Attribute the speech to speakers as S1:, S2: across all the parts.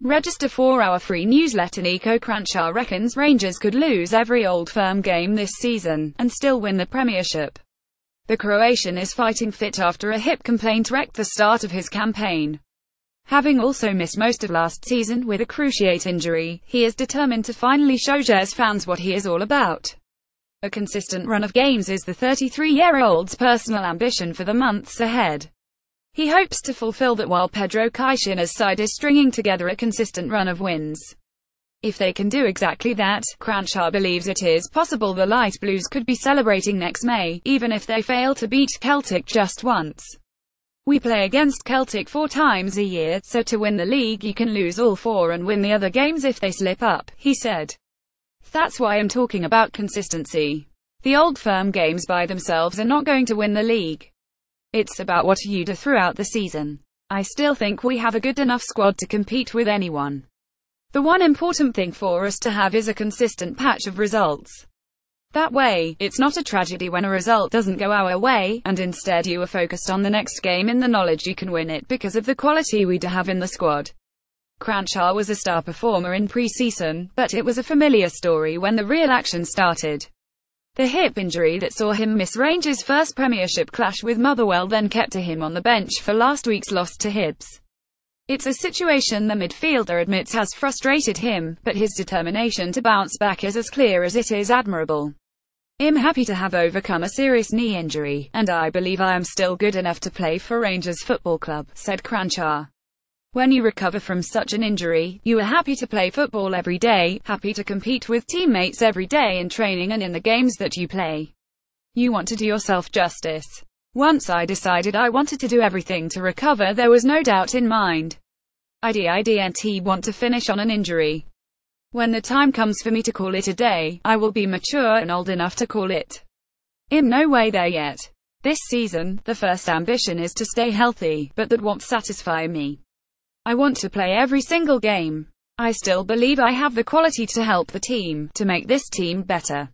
S1: Register for our free newsletter. Niko Kranjcar reckons Rangers could lose every Old Firm game this season, and still win the Premiership. The Croatian is fighting fit after a hip complaint wrecked the start of his campaign. Having also missed most of last season with a cruciate injury, he is determined to finally show Jazz fans what he is all about. A consistent run of games is the 33-year-old's personal ambition for the months ahead. He hopes to fulfill that while Pedro Caixinha's side is stringing together a consistent run of wins. If they can do exactly that, Kranjcar believes it is possible the Light Blues could be celebrating next May, even if they fail to beat Celtic just once. We play against Celtic 4 times a year, so to win the league you can lose all 4 and win the other games if they slip up, he said. That's why I'm talking about consistency. The Old Firm games by themselves are not going to win the league. It's about what you do throughout the season. I still think we have a good enough squad to compete with anyone. The one important thing for us to have is a consistent patch of results. That way, it's not a tragedy when a result doesn't go our way, and instead you are focused on the next game in the knowledge you can win it because of the quality we do have in the squad. Kranjcar was a star performer in pre-season, but it was a familiar story when the real action started. The hip injury that saw him miss Rangers' first Premiership clash with Motherwell then kept him on the bench for last week's loss to Hibs. It's a situation the midfielder admits has frustrated him, but his determination to bounce back is as clear as it is admirable. I'm happy to have overcome a serious knee injury, and I believe I am still good enough to play for Rangers Football Club, said Kranjcar. When you recover from such an injury, you are happy to play football every day, happy to compete with teammates every day in training and in the games that you play. You want to do yourself justice. Once I decided I wanted to do everything to recover, there was no doubt in mind. I didn't want to finish on an injury. When the time comes for me to call it a day, I will be mature and old enough to call it. I'm no way there yet. This season, the first ambition is to stay healthy, but that won't satisfy me. I want to play every single game. I still believe I have the quality to help the team, to make this team better.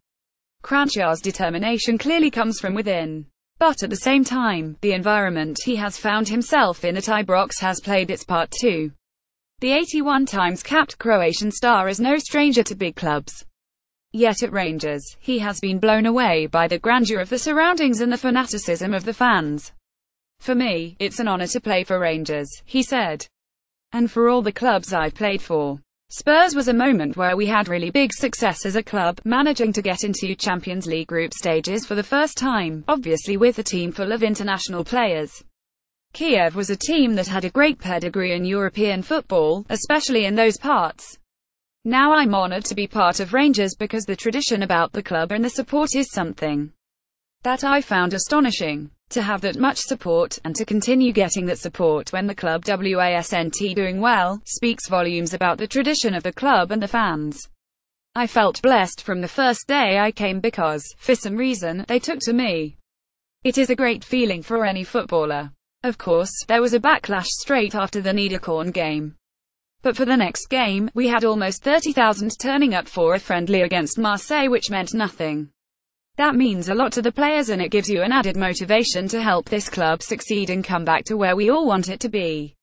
S1: Kranjcar's determination clearly comes from within. But at the same time, the environment he has found himself in at Ibrox has played its part too. The 81 times capped Croatian star is no stranger to big clubs. Yet at Rangers, he has been blown away by the grandeur of the surroundings and the fanaticism of the fans. For me, it's an honor to play for Rangers, he said. And for all the clubs I've played for. Spurs was a moment where we had really big success as a club, managing to get into Champions League group stages for the first time, obviously with a team full of international players. Kiev was a team that had a great pedigree in European football, especially in those parts. Now I'm honored to be part of Rangers because the tradition about the club and the support is something that I found astonishing. To have that much support, and to continue getting that support when the club wasn't doing well, speaks volumes about the tradition of the club and the fans. I felt blessed from the first day I came because, for some reason, they took to me. It is a great feeling for any footballer. Of course, there was a backlash straight after the Niederkorn game. But for the next game, we had almost 30,000 turning up for a friendly against Marseille, which meant nothing. That means a lot to the players and it gives you an added motivation to help this club succeed and come back to where we all want it to be.